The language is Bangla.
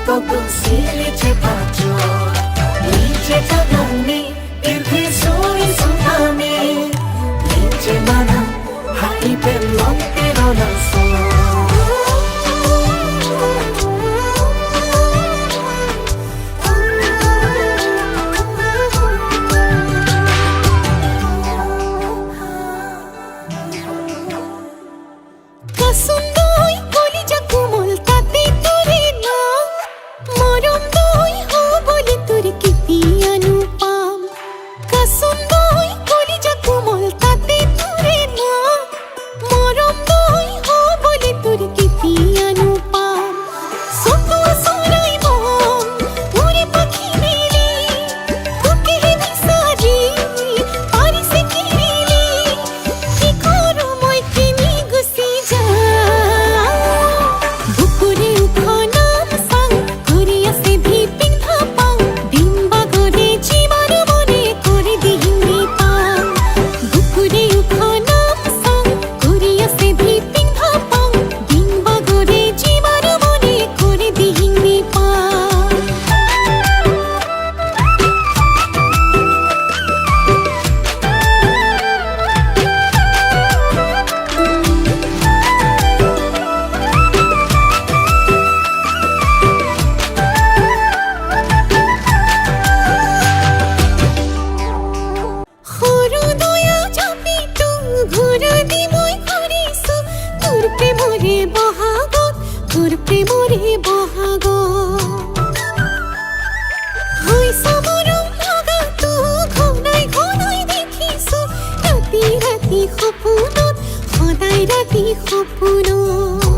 Todo silite pacho Lice tanami Irvi suri sunami Lice mana Hai per l'ottero la তোর প্রেমরে বহাগ হইছা মরম লাগা তো ঘনাই ঘনাই দেখিছো ৰাতি ৰাতি সপোনত সদায় ৰাতি সপোনত